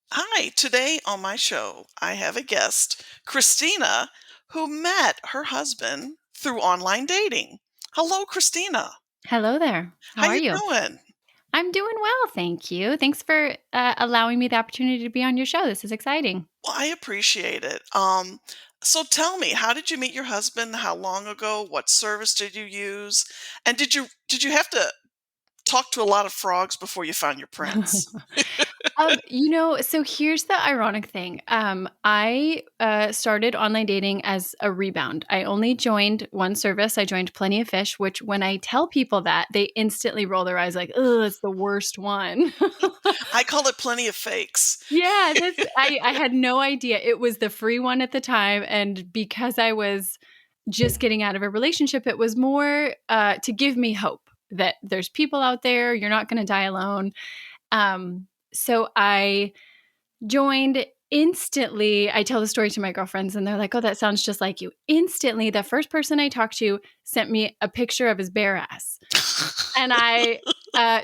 Hi, today on my show, I have a guest, Christina, who met her husband through online dating. Hello, Christina. Hello there. How How are you you? doing? I'm doing well, thank you. Thanks for allowing me the opportunity to be on your show. This is exciting. Well, I appreciate it. So tell me, how did you meet your husband? How long ago? What service did you use? And did you have to talk to a lot of frogs before you found your prince? So here's the ironic thing. I started online dating as a rebound. I only joined one service. I joined Plenty of Fish, which when I tell people that, they instantly roll their eyes like, "Oh, it's the worst one." I call it plenty of fakes. Yeah, I had no idea. It was the free one at the time, and because I was just getting out of a relationship, it was more to give me hope that there's people out there. You're not going to die alone. So I joined instantly. I tell the story to my girlfriends, and they're like, "Oh, that sounds just like you." Instantly, the first person I talked to sent me a picture of his bare ass. And I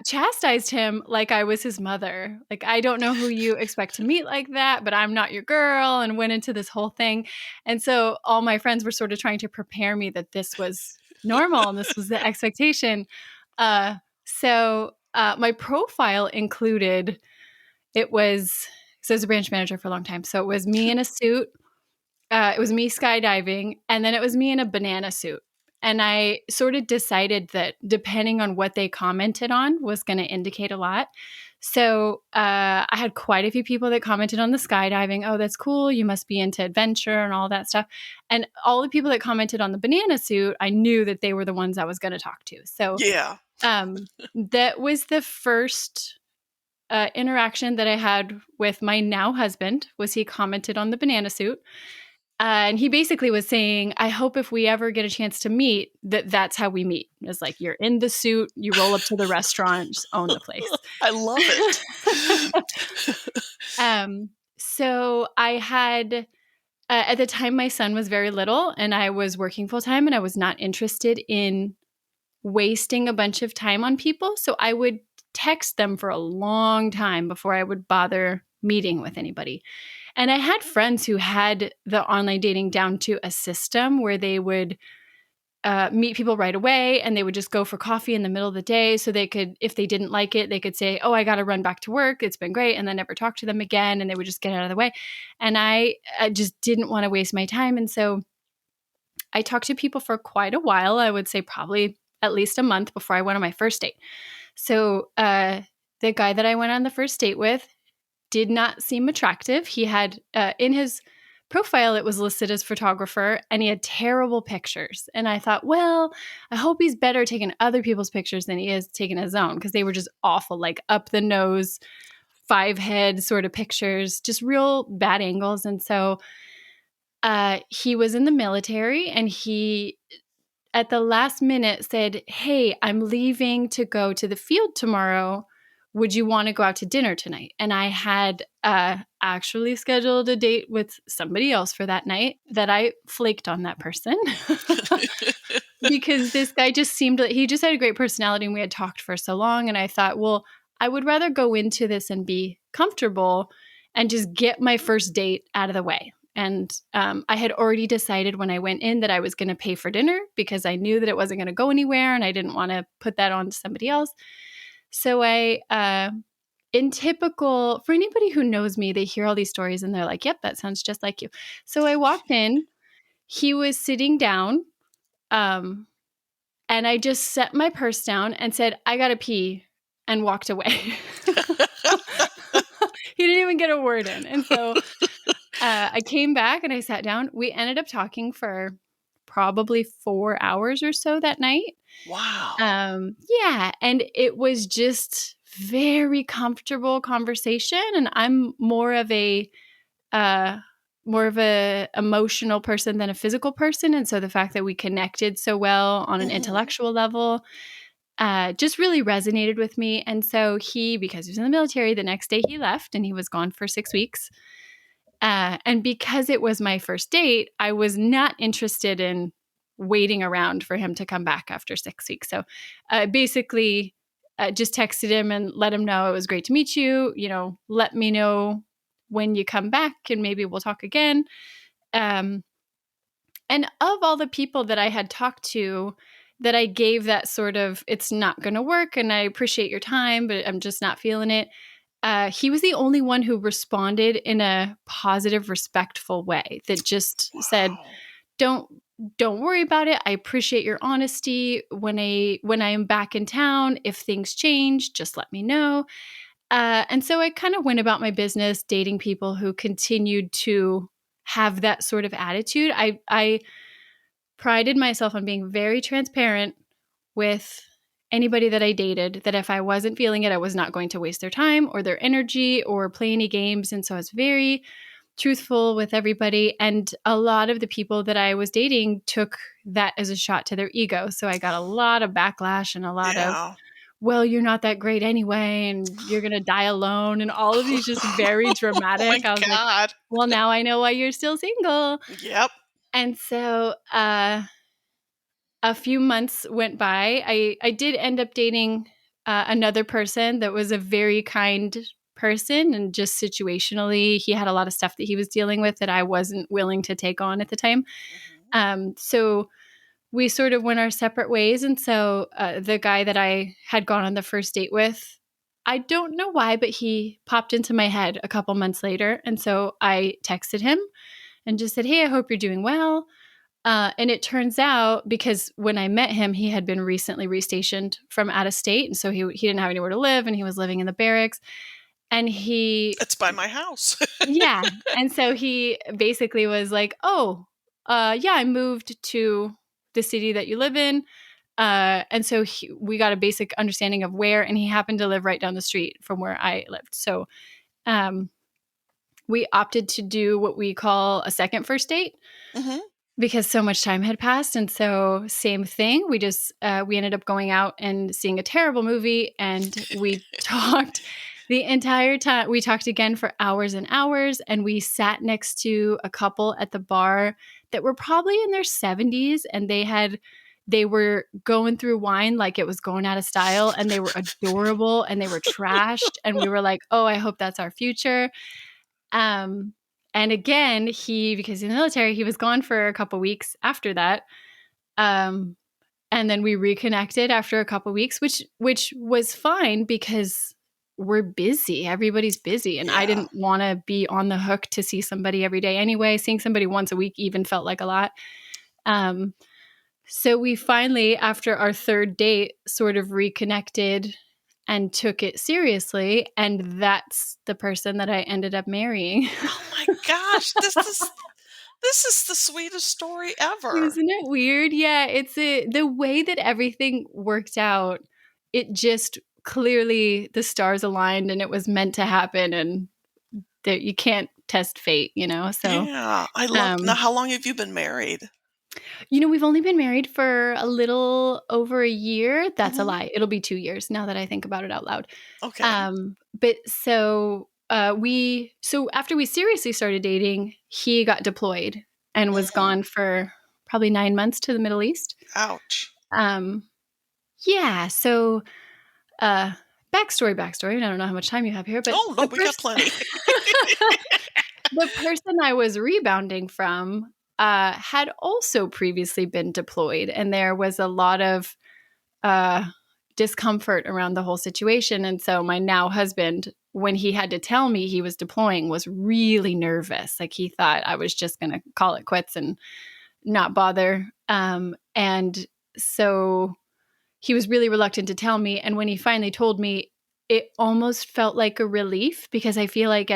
chastised him like I was his mother. Like, I don't know who you expect to meet like that, but I'm not your girl, and went into this whole thing. And so all my friends were sort of trying to prepare me that this was normal and this was the expectation. My profile included it was so I was a branch manager for a long time. So it was me in a suit, it was me skydiving, and then it was me in a banana suit. And I sort of decided that depending on what they commented on was going to indicate a lot. So I had quite a few people that commented on the skydiving. Oh, that's cool. You must be into adventure and all that stuff. And all the people that commented on the banana suit, I knew that they were the ones I was going to talk to. So Yeah. that was the first interaction that I had with my now husband. Was he commented on the banana suit? And he basically was saying, I hope if we ever get a chance to meet, that's how we meet. It's like you're in the suit, you roll up to the restaurant, just own the place. I love it. So I had, at the time, my son was very little and I was working full time and I was not interested in wasting a bunch of time on people. So I would text them for a long time before I would bother meeting with anybody. And I had friends who had the online dating down to a system where they would meet people right away and they would just go for coffee in the middle of the day so they could, if they didn't like it, they could say, oh, I got to run back to work. It's been great. And then never talk to them again. And they would just get out of the way. And I just didn't want to waste my time. And so I talked to people for quite a while. I would say probably at least a month before I went on my first date. So the guy that I went on the first date with did not seem attractive. He had in his profile, it was listed as photographer, and he had terrible pictures. And I thought, well, I hope he's better taking other people's pictures than he is taking his own because they were just awful, like up the nose, five head sort of pictures, just real bad angles. And so he was in the military and he at the last minute said, hey, I'm leaving to go to the field tomorrow. Would you want to go out to dinner tonight? And I had actually scheduled a date with somebody else for that night that I flaked on that person because this guy just seemed like he just had a great personality and we had talked for so long. And I thought, well, I would rather go into this and be comfortable and just get my first date out of the way. And I had already decided when I went in that I was going to pay for dinner because I knew that it wasn't going to go anywhere and I didn't want to put that on to somebody else. So in typical, for anybody who knows me, they hear all these stories and they're like, yep, that sounds just like you. So I walked in, he was sitting down, um, and I just set my purse down and said, I got to pee, and walked away. He didn't even get a word in. And so I came back and I sat down. We ended up talking for probably 4 hours or so that night. Wow. Yeah, and it was just very comfortable conversation. And I'm uh, more of a emotional person than a physical person. And so the fact that we connected so well on an Mhm. intellectual level just really resonated with me. And so because he was in the military, the next day he left and he was gone for 6 weeks. And because it was my first date, I was not interested in waiting around for him to come back after 6 weeks. So basically, just texted him and let him know it was great to meet you. You know, let me know when you come back and maybe we'll talk again. Um, and of all the people that I had talked to, that I gave that sort of, it's not going to work and I appreciate your time, but I'm just not feeling it. He was the only one who responded in a positive, respectful way that just said, Wow. don't don't worry about it. I appreciate your honesty. When I am back in town, if things change, just let me know. And so I kind of went about my business dating people who continued to have that sort of attitude. I prided myself on being very transparent with anybody that I dated, that if I wasn't feeling it, I was not going to waste their time or their energy or play any games. And so I was very truthful with everybody. And a lot of the people that I was dating took that as a shot to their ego. So I got a lot of backlash and a lot of, Yeah. well, you're not that great anyway, and you're going to die alone, and all of these just very Oh my dramatic. I was like, God. well, now I know why you're still single. Yep. And so a few months went by. I did end up dating another person that was a very kind person, and just situationally, he had a lot of stuff that he was dealing with that I wasn't willing to take on at the time. Mhm. So we sort of went our separate ways. And so the guy that I had gone on the first date with, I don't know why, but he popped into my head a couple months later. And so I texted him and just said, hey, I hope you're doing well. And it turns out, because when I met him, he had been recently restationed from out of state. And so he didn't have anywhere to live and he was living in the barracks. And It's by my house. yeah. And so he basically was like, oh, yeah, I moved to the city that you live in. And so we got a basic understanding of where, and he happened to live right down the street from where I lived. So um, we opted to do what we call a second first date Hmm. because so much time had passed. And so same thing. We ended up going out and seeing a terrible movie, and we talked the entire time. We talked again for hours and hours, and we sat next to a couple at the bar that were probably in their 70s, and they were going through wine like it was going out of style, and they were adorable and they were trashed, and we were like, "Oh, I hope that's our future." Um and again, because in the military, he was gone for a couple weeks after that. Um and then we reconnected after a couple weeks, which was fine because we're busy. Everybody's busy, and I Yeah. didn't want to be on the hook to see somebody every day anyway. Seeing somebody once a week even felt like a lot. Um so we finally, after our third date, sort of reconnected and took it seriously, and that's the person that I ended up marrying. Oh my gosh. This is the sweetest story ever. Isn't it weird? Yeah, the way that everything worked out, it just clearly the stars aligned and it was meant to happen, and that you can't test fate, you know? So, Yeah. I love. Now, um, how long have you been married? we've only been married for a little over a year. That's a Hmm. lie. It'll be 2 years now that I think about it out loud. Okay. But so after we seriously started dating, he got deployed and was Mhm. gone for probably 9 months to the Middle East. Ouch. Um, yeah, so uh backstory. I don't know how much time you have here, but Oh no, we got plenty. the person I was rebounding from had also previously been deployed, and there was a lot of uh discomfort around the whole situation. And so my now husband, when he had to tell me he was deploying, was really nervous. Like, he thought I was just going to call it quits and not bother. And so he was really reluctant to tell me. And when he finally told me, it almost felt like a relief, because I feel like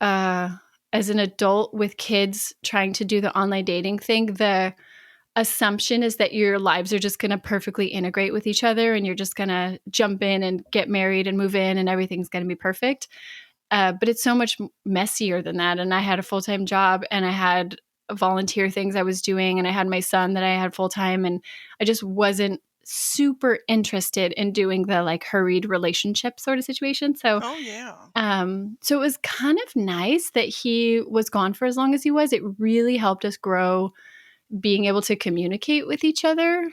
uh, as an adult with kids trying to do the online dating thing, the assumption is that your lives are just going to perfectly integrate with each other, and you're just going to jump in and get married and move in and everything's going to be perfect. But it's so much messier than that. And I had a full-time job, and I had volunteer things I was doing, and I had my son that I had full-time, and I just wasn't super interested in doing the like hurried relationship sort of situation. So Oh yeah. so it was kind of nice that he was gone for as long as he was. It really helped us grow, being able to communicate with each other,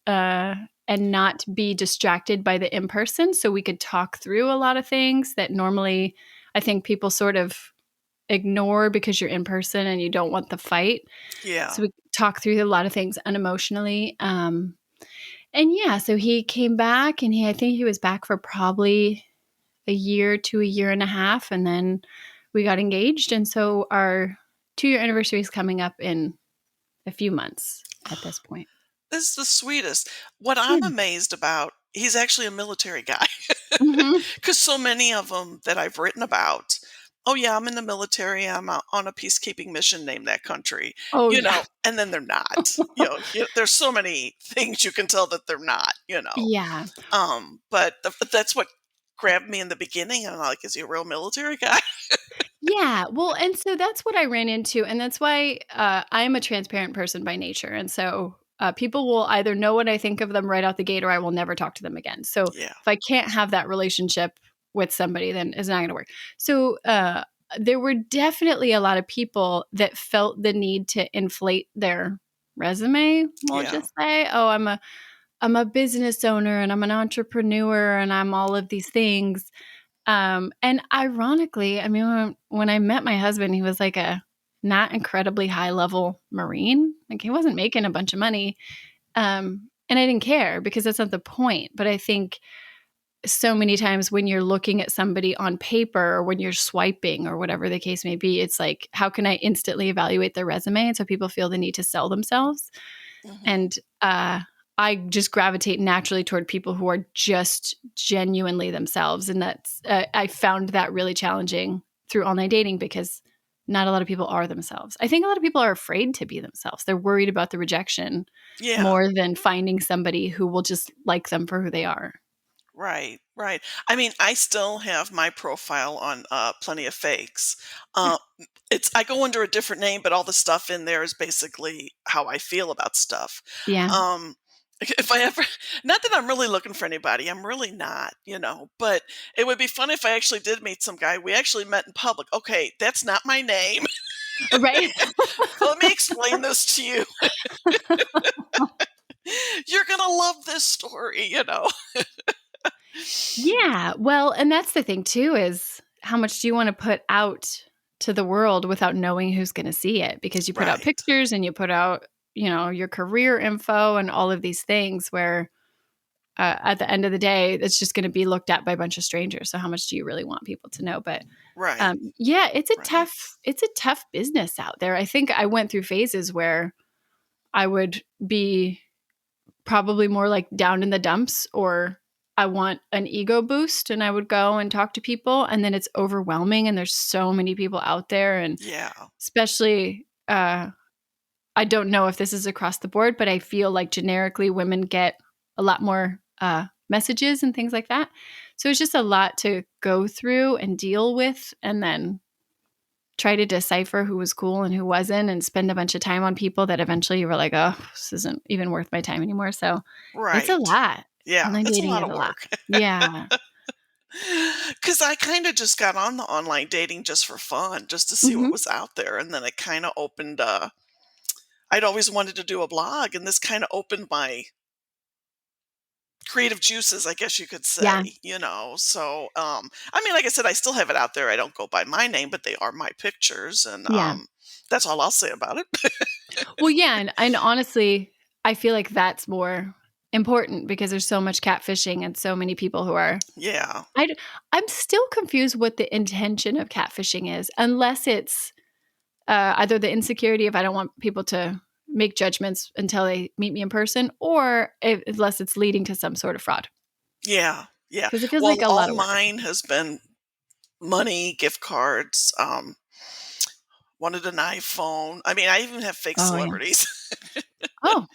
uh, and not be distracted by the in person. So we could talk through a lot of things that normally I think people sort of ignore because you're in person and you don't want the fight. Yeah. So we talk through a lot of things unemotionally. And yeah, so he came back and I think he was back for probably a year to a year and a half. And then we got engaged. And so our 2-year anniversary is coming up in a few months at this point. This is the sweetest. What I'm Yeah. amazed about, he's actually a military guy. Hmm. Because so many of them that I've written about, "Oh, yeah, I'm in the military, I'm on a peacekeeping mission, name that country," Oh, yeah. and then they're not. There's so many things you can tell that they're not. Yeah. But that's what grabbed me in the beginning. I'm like, "Is he a real military guy?" Yeah. Well, and so that's what I ran into. And that's why I'm a transparent person by nature. And so people will either know what I think of them right out the gate or I will never talk to them again. So Yeah. if I can't have that relationship with somebody, then it's not going to work. So there were definitely a lot of people that felt the need to inflate their resume. We'll Yeah. just say, oh, I'm a business owner and I'm an entrepreneur and I'm all of these things. And ironically, I mean, when I met my husband, he was like a not incredibly high level Marine. Like he wasn't making a bunch of money. And I didn't care because that's not the point. But I think so many times when you're looking at somebody on paper or when you're swiping or whatever the case may be, it's like, how can I instantly evaluate their resume? And so people feel the need to sell themselves. Mhm. And I just gravitate naturally toward people who are just genuinely themselves. And that's, I found that really challenging through online dating because not a lot of people are themselves. I think a lot of people are afraid to be themselves. They're worried about the rejection Yeah. more than finding somebody who will just like them for who they are. Right, right. I mean, I still have my profile on Plenty of Fakes. Yeah. It's I go under a different name, but all the stuff in there is basically how I feel about stuff. Yeah. Um, if I ever, not that I'm really looking for anybody, I'm really not. But it would be fun if I actually did meet some guy. We actually met in public. Okay, that's not my name. Right. Let me explain this to you. You're gonna love this story. Yeah. Well, and that's the thing too is how much do you want to put out to the world without knowing who's going to see it? Because you put out Right. pictures and you put out, your career info and all of these things where at the end of the day, it's just going to be looked at by a bunch of strangers. So how much do you really want people to know? But Right. yeah, Right. it's a tough business out there. I think I went through phases where I would be probably more like down in the dumps or I want an ego boost and I would go and talk to people and then it's overwhelming and there's so many people out there and Yeah. especially I don't know if this is across the board but I feel like generically women get a lot more messages and things like that. So it's just a lot to go through and deal with and then try to decipher who was cool and who wasn't and spend a bunch of time on people that eventually you were like, oh, this isn't even worth my time anymore. So it's a Right. lot. Yeah, Online it's a dating lot is of a lot. work. Yeah. Cause I kinda just got on the online dating just for fun, just to see what Mhm. was out there, and then it kinda opened, I'd always wanted to do a blog, and this kinda opened my creative juices, I guess you could Yeah. say. So, I mean, like I said, I still have it out there, I don't go by my name, but they are my pictures, and, Yeah. that's all I'll say about it. Well, yeah, and honestly, I feel like that's more important because there's so much catfishing and so many people who are Yeah. I d I'm still confused what the intention of catfishing is, unless it's, either the insecurity of I don't want people to make judgments until they meet me in person, or unless it's leading to some sort of fraud Yeah, yeah. because it feels like Well, a all lot of work. mine has been money, gift cards, wanted an iPhone. I mean, I even have fake Oh, yeah. celebrities. Oh,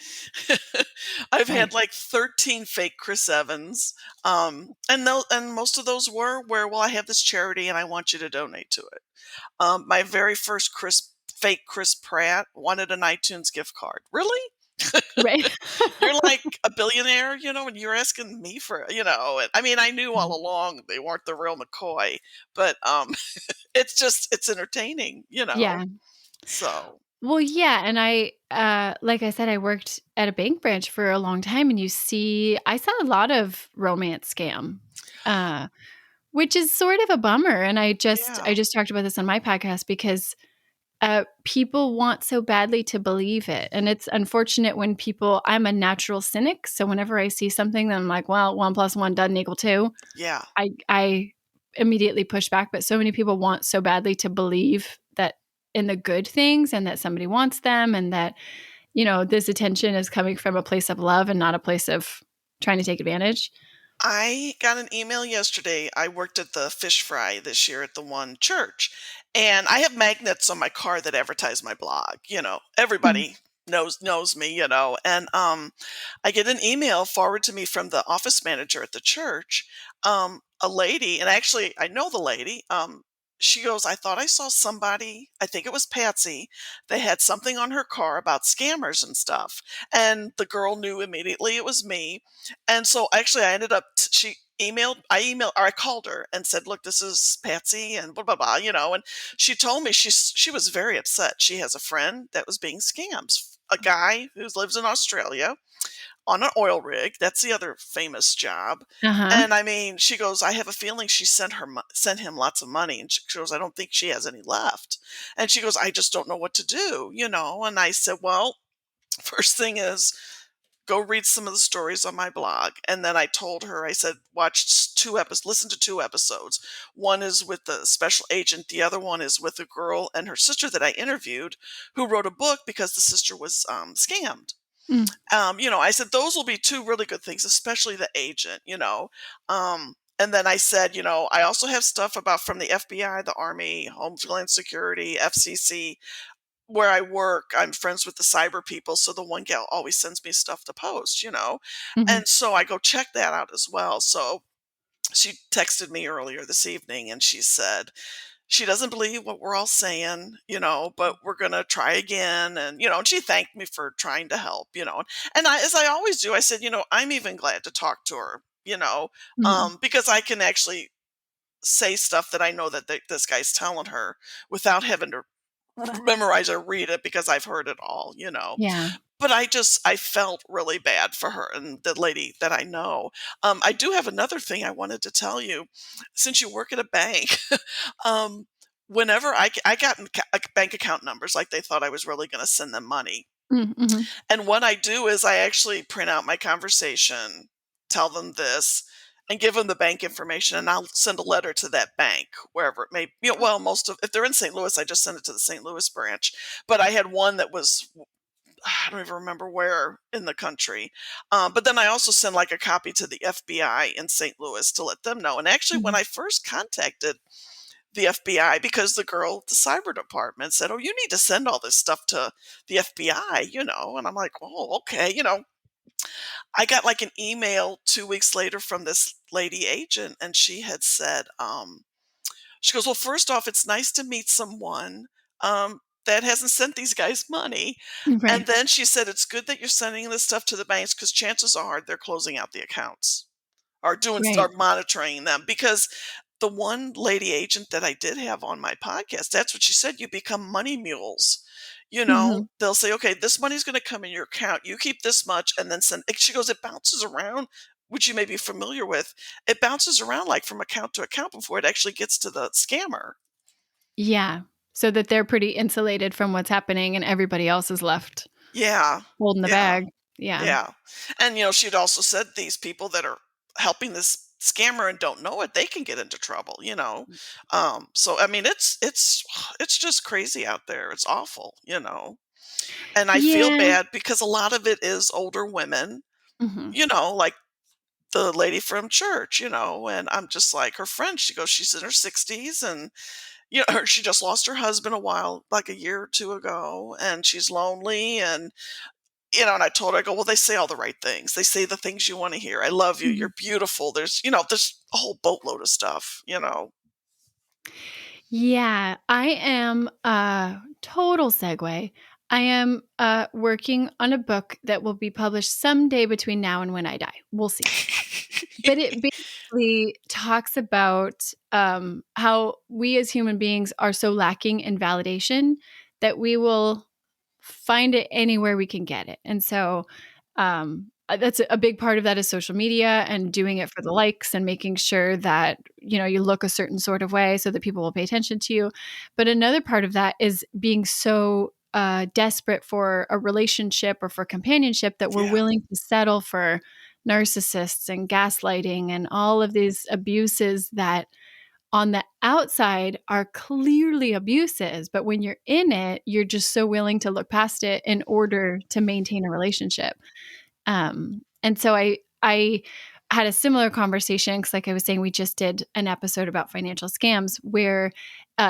I've right. had like 13 fake Chris Evans. And most of those were where, well, I have this charity and I want you to donate to it. My very first fake Chris Pratt wanted an iTunes gift card. Really? Right. You're like a billionaire, and you're asking me and I mean, I knew all Mhm. along they weren't the real McCoy, but it's entertaining. Yeah. So, Well, yeah, and like I said, I worked at a bank branch for a long time, and I saw a lot of romance scam. Uh, which is sort of a bummer. And I Yeah. just talked about this on my podcast because people want so badly to believe it. And it's unfortunate when I'm a natural cynic. So whenever I see something, then I'm like, well, 1+1 doesn't equal 2. Yeah. I immediately push back. But so many people want so badly to believe that in the good things and that somebody wants them and that, this attention is coming from a place of love and not a place of trying to take advantage. I got an email yesterday. I worked at the fish fry this year at the one church, and I have magnets on my car that advertise my blog. Mm. Everybody knows me, and I get an email forwarded to me from the office manager at the church, a lady, and actually I know the lady. She goes, I thought I saw somebody, I think it was Patsy. They had something on her car about scammers and stuff. And the girl knew immediately it was me. And so actually I ended up I called her and said, "Look, this is Patsy and blah blah blah," and she told me she was very upset. She has a friend that was being scammed, a guy who lives in Australia on an oil rig. That's the other famous job. Uh-huh. And I mean, she goes, "I have a feeling she sent him lots of money." And she goes, "I don't think she has any left." And she goes, "I just don't know what to do." And I said, "Well, first thing is go read some of the stories on my blog." And then I told her, I said, watch 2 episodes, listen to 2 episodes. One is with the special agent. The other one is with a girl and her sister that I interviewed who wrote a book because the sister was scammed. Mm. I said, those will be two really good things, especially the agent. And then I said, I also have stuff about from the FBI, the Army, Homeland Security, FCC, where I work. I'm friends with the cyber people, so the one gal always sends me stuff to post. Mhm. And so I go check that out as well. So she texted me earlier this evening and she said she doesn't believe what we're all saying, but we're going to try again. And she thanked me for trying to help. And as I always do, I said, I'm even glad to talk to her, Mm. because I can actually say stuff that I know that this guy's telling her without having to memorize or read it because I've heard it all. Yeah. But I felt really bad for her and the lady that I know. I do have another thing I wanted to tell you. Since you work at a bank, um, whenever I got bank account numbers, like they thought I was really going to send them money. Mm, mhm. And what I do is I actually print out my conversation, tell them this, and give them the bank information, and I'll send a letter to that bank wherever it may be. Well, if they're in St. Louis, I just send it to the St. Louis branch. But I had one that was, I don't even remember where in the country. But then I also send like a copy to the FBI in St. Louis to let them know. And actually, when Mhm. I first contacted the FBI, because the girl at the cyber department said, "Oh, you need to send all this stuff to the FBI," and I'm like, "Oh, okay." I got like an email 2 weeks later from this lady agent, and she had said, she goes, "Well, first off, it's nice to meet someone that hasn't sent these guys money." And Right. then she said, "It's good that you're sending this stuff to the banks because chances are they're closing out the accounts." Are Right. monitoring them, because the one lady agent that I did have on my podcast, that's what she said, you become money mules. Mhm. They'll say, "Okay, this money's going to come in your account. You keep this much and then send." She goes, "It bounces around, which you may be familiar with. It bounces around like from account to account before it actually gets to the scammer." Yeah. So that they're pretty insulated from what's happening and everybody else is left Yeah. holding the Yeah. bag. Yeah. Yeah. And she'd also said these people that are helping this scammer and don't know it, they can get into trouble. So I mean it's just crazy out there. It's awful. And I feel Yeah. bad because a lot of it is older women, Mhm. like the lady from church, and I'm just like her friend. She goes, she's in her 60s, and she just lost her husband a while, like a year or two ago, and she's lonely. And I told her, I go, "Well, they say all the right things. They say the things you want to hear. I love you. Mhm. You're beautiful." There's a whole boatload of stuff. Yeah, I am total segue. I am working on a book that will be published someday between now and when I die. We'll see. But it basically talks about how we as human beings are so lacking in validation that we will find it anywhere we can get it. And so that's a big part of that is social media and doing it for the likes and making sure that, you look a certain sort of way so that people will pay attention to you. But another part of that is being so desperate for a relationship or for companionship that we're Yeah. willing to settle for narcissists and gaslighting and all of these abuses that on the outside are clearly abuses, but when you're in it, you're just so willing to look past it in order to maintain a relationship. And so I had a similar conversation because, like I was saying, we just did an episode about financial scams where,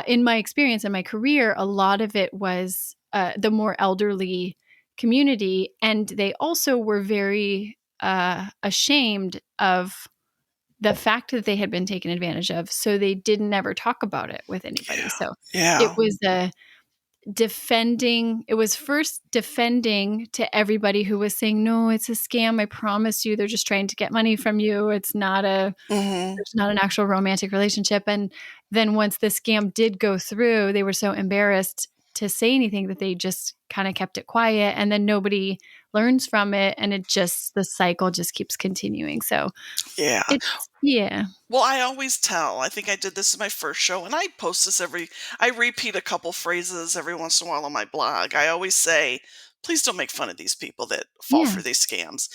in my experience in my career, a lot of it was the more elderly community, and they also were very ashamed of the fact that they had been taken advantage of, so they didn't ever talk about it with anybody. Yeah. So it Yeah. was it was first defending to everybody who was saying, "No, it's a scam. I promise you. They're just trying to get money from you. Mhm. There's not an actual romantic relationship." And then once the scam did go through, they were so embarrassed to say anything that they just kind of kept it quiet, and then nobody learns from it, and the cycle just keeps continuing. So Yeah. it's yeah. Well, I always tell, I think I did this in my first show, and I post this I repeat a couple phrases every once in a while on my blog. I always say, please don't make fun of these people that fall Yeah. for these scams.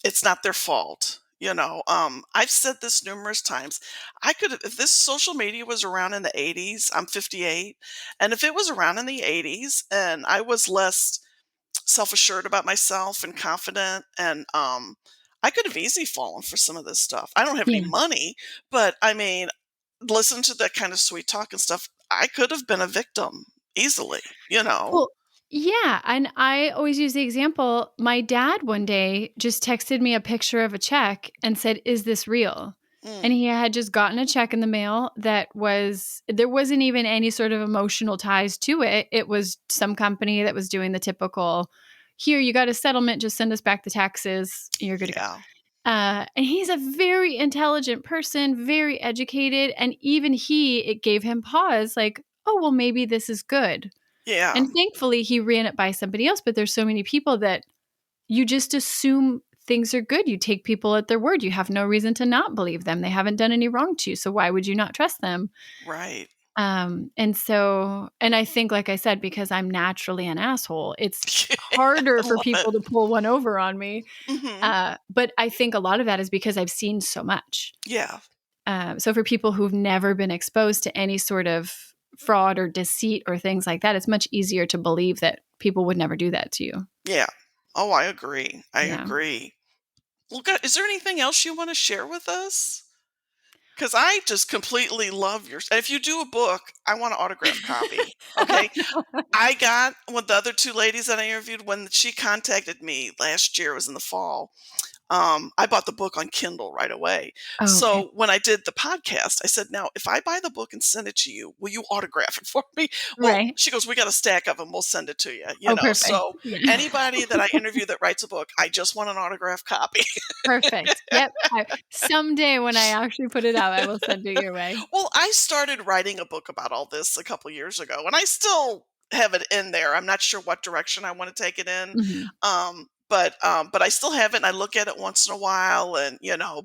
It's not their fault. I've said this numerous times. If this social media was around in the 80s, I'm 58, and if it was around in the 80s and I was less self-assured about myself and confident, and I could have easily fallen for some of this stuff. I don't have any Yeah. money, but I mean, listen to that kind of sweet talk and stuff. I could have been a victim easily. Well, yeah, and I always use the example, my dad one day just texted me a picture of a check and said, "Is this real?" And Mm, he had just gotten a check in the mail there wasn't even any sort of emotional ties to it. It was some company that was doing the typical, "Here, you got a settlement, just send us back the taxes, you're good to go." yeah. And he's a very intelligent person, very educated, and even it gave him pause, like, "Oh, well, maybe this is good." Yeah. And thankfully, he ran it by somebody else, but there's so many people that you just assume things are good. You take people at their word. You have no reason to not believe them. They haven't done any wrong to you, so why would you not trust them? Right. And I think, like I said, because I'm naturally an asshole, it's harder I for love it. people to pull one over on me. Hmm. But I think a lot of that is because I've seen so much. Yeah. So for people who've never been exposed to any sort of fraud or deceit or things like that, it's much easier to believe that people would never do that to you. Yeah. Oh, I agree. I Yeah. agree. Well, God, is there anything else you want to share with us? Because I just completely love your. If you do a book, I want an autograph copy. Okay. I got with the other two ladies that I interviewed when she contacted me last year, it was in the fall. I bought the book on Kindle right away. Oh, okay. So when I did the podcast, I said, "Now, if I buy the book and send it to you, will you autograph it for me?" Well, Right. she goes, "We got a stack of them. We'll send it to you." Oh, perfect. So Yeah. anybody that I interview that writes a book, I just want an autograph copy. Perfect. Yep. Someday when I actually put it out, I will send it your way. Well, I started writing a book about all this a couple years ago, and I still have it in there. I'm not sure what direction I want to take it in, Mhm. but I still have it. And I look at it once in a while, and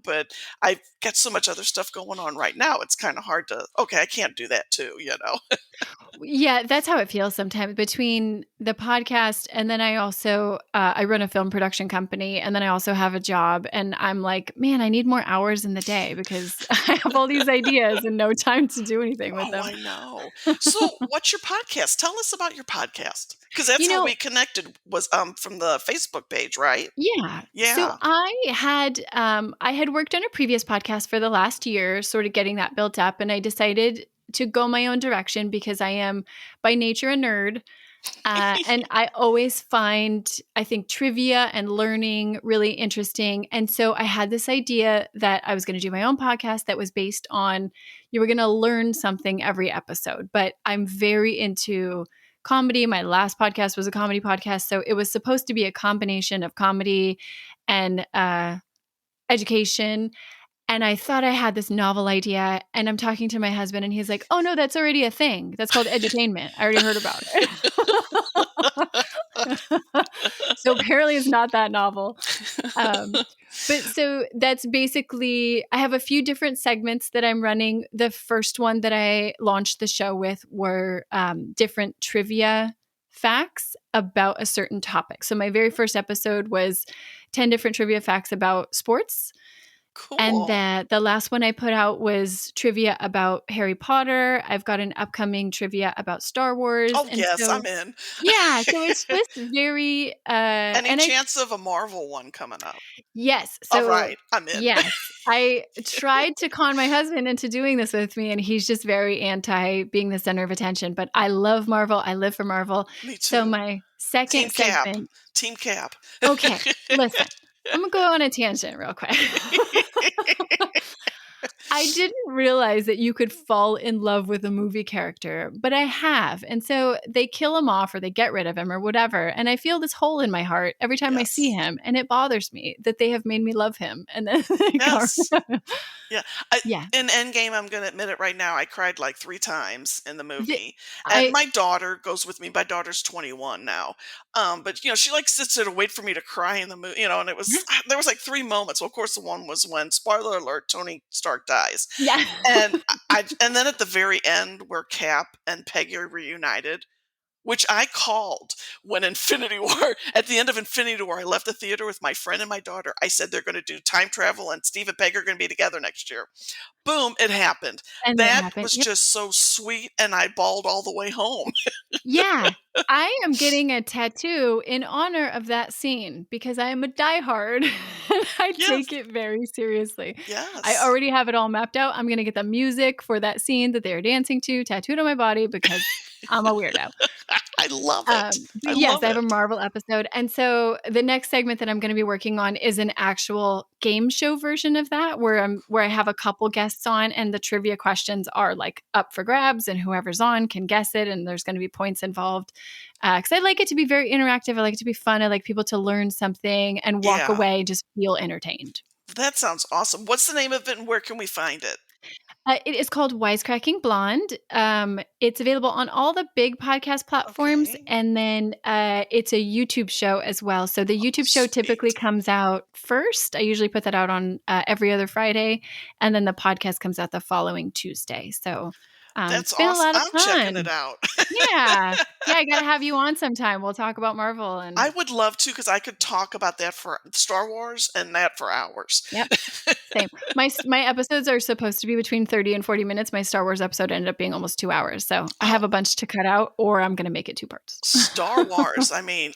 but I've got so much other stuff going on right now. It's kind of hard to. Okay, I can't do that too. Yeah, that's how it feels sometimes between the podcast and then I also I run a film production company and then I also have a job and I'm like, man, I need more hours in the day because I have all these ideas and no time to do anything with Oh, them. I know. So, what's your podcast? Tell us about your podcast, because that's You how know, we connected. Was from the Facebook page, right? yeah. So Yeah. I had worked on a previous podcast for the last year, sort of getting that built up, and I decided to go my own direction because I am by nature a nerd. And I always find, I think, trivia and learning really interesting. And so I had this idea that I was going to do my own podcast that was based on you were going to learn something every episode. But I'm very into comedy. My last podcast was a comedy podcast. So it was supposed to be a combination of comedy and education. And I thought I had this novel idea, and I'm talking to my husband, and he's like, "Oh, no, that's already a thing. That's called edutainment. I already heard about it." So apparently it's not that novel. Um, but so that's basically, I have a few different segments that I'm running. The first one that I launched the show with were different trivia facts about a certain topic. So my very first episode was 10 different trivia facts about sports. And Cool. the last one I put out was trivia about Harry Potter. I've got an upcoming trivia about Star Wars. Oh, And yes, I'm so, in. yeah, so it's just very, Any and I chance of a Marvel one coming up? yes. All So, right, I'm in. yes, I tried to con my husband into doing this with me, and he's just very anti being the center of attention. But I love Marvel. I live for Marvel. Me So, too. my Team second Cap. segment, Team Cap. okay, listen, I'm going to go on a tangent real quick. I didn't realize that you could fall in love with a movie character, but I have. And so they kill him off or they get rid of him or whatever. And I feel this hole in my heart every time I see Yes. him. And it bothers me that they have made me love him. And then they got Yes. rid of him. Yeah. I Yeah. in Endgame, I'm gonna admit it right now, I cried like 3 times in the The, movie, and I, my daughter goes with me. My daughter's 21 now, but, she, like, sits there to wait for me to cry in the movie, and it yeah. was there was, like, 3 moments. Well, of course, the one was when, spoiler alert, Tony Stark dies, Yeah. and and then at the very end where Cap and Peggy are reunited, which I called when Infinity War at the end of Infinity War, I left the theater with my friend and my daughter. I said they're gonna do time travel and Steve and Peggy are gonna be together next year. Boom, it happened. And it That happened. was Yep. just so sweet, and I bawled all the way home. Yeah. I am getting a tattoo in honor of that scene because I am a diehard and I Yes, take it very seriously. I yes. already have it all mapped out. I'm going to get the music for that scene that they're dancing to tattooed on my body because I'm a weirdo. I love it. But I yes, love I have a it. Marvel episode. And so the next segment that I'm going to be working on is an actual game show version of that where I have a couple guests on and the trivia questions are like up for grabs and whoever's on can guess it and there's going to be points involved. Cuz I like it to be very interactive. I like it to be fun. I like people to learn something and walk Yeah, away and just feel entertained. that sounds awesome. What's the name of it, and where can we find it? It is called Wisecracking Blonde. It's available on all the big podcast platforms, Okay. and then it's a YouTube show as well. So the Oh, YouTube show typically sweet. comes out first. I usually put that out on every other Friday, and then the podcast comes out the following Tuesday. So That's it's been a awesome. lot of I'm checking it fun. out. Yeah, yeah. I got to have you on sometime. We'll talk about Marvel I and would love to because I could talk about that for Star Wars and that for hours. yep. Same. My episodes are supposed to be between 30 and 40 minutes. My Star Wars episode ended up being almost 2 hours. So I have Oh, a bunch to cut out or I'm going to make it 2 parts. Star Wars, I mean,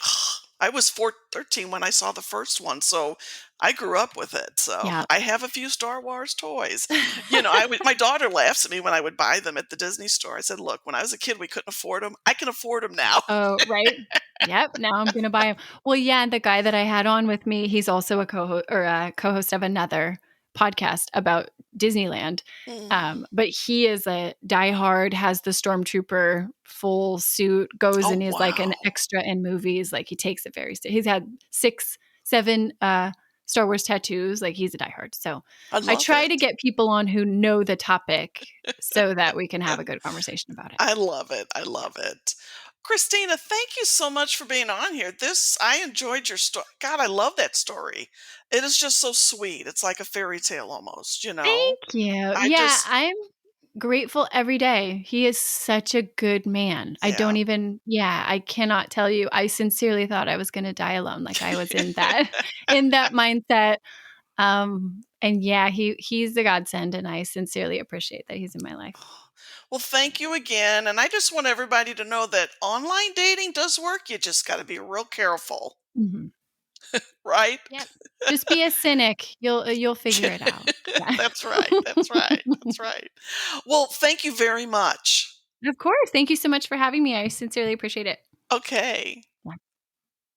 I was 13 when I saw the first one, so I grew up with it. So Yeah. I have a few Star Wars toys. My daughter laughs at me when I would buy them at the Disney store. I said, "Look, when I was a kid, we couldn't afford them. I can afford them now." Oh, right. Yep. Now I'm going to buy 'em. Well, yeah, the guy that I had on with me, he's also a co-host of another podcast about Disneyland. Mm. But he is a diehard, has the stormtrooper full suit, goes and Oh, is like an wow. extra in movies. Like he takes it very. He's had 6, 7 Star Wars tattoos. Like he's a diehard. So I I love try to it. get people on who know the topic so that we can have a good conversation about it. I love it. I love it. Christina, thank you so much for being on here. I enjoyed your story. God, I love that story. It is just so sweet. It's like a fairy tale almost. Thank you. I Yeah, just, I'm grateful every day. He is such a good man. I don't yeah. even yeah, I cannot tell you. I sincerely thought I was gonna die alone. Like I was in that in that mindset. And yeah, he's a godsend and I sincerely appreciate that he's in my life. Well, thank you again. And I just want everybody to know that online dating does work. You just got to be real careful, Mhm. right? Yep. Just be a cynic. You'll figure it out. Yeah. That's right. That's right. That's right. Well, thank you very much. Of course. Thank you so much for having me. I sincerely appreciate it. Okay.